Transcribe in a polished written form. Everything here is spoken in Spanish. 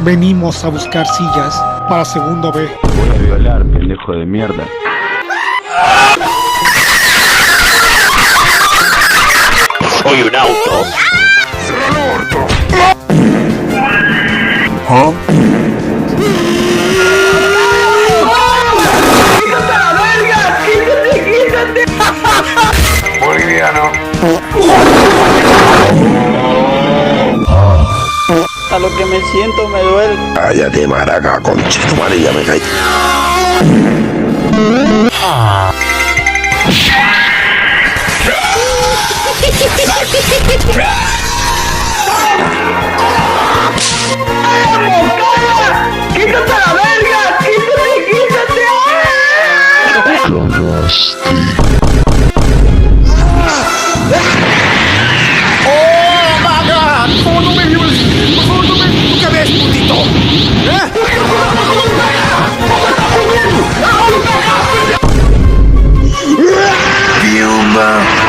Venimos a buscar sillas para segundo B. Voy a violar, pendejo de mierda. Soy un auto. ¿Ah? Boliviano. A lo que me siento me duele. Cállate, maraca, concha tu madre, ya me caí. ¡Quítate a la verga! ¡Quítate! ¡Oh, my God! ¡Por favor, no me violes! ¡Por favor, no me... ¡Nunca ves, putito! Yuma.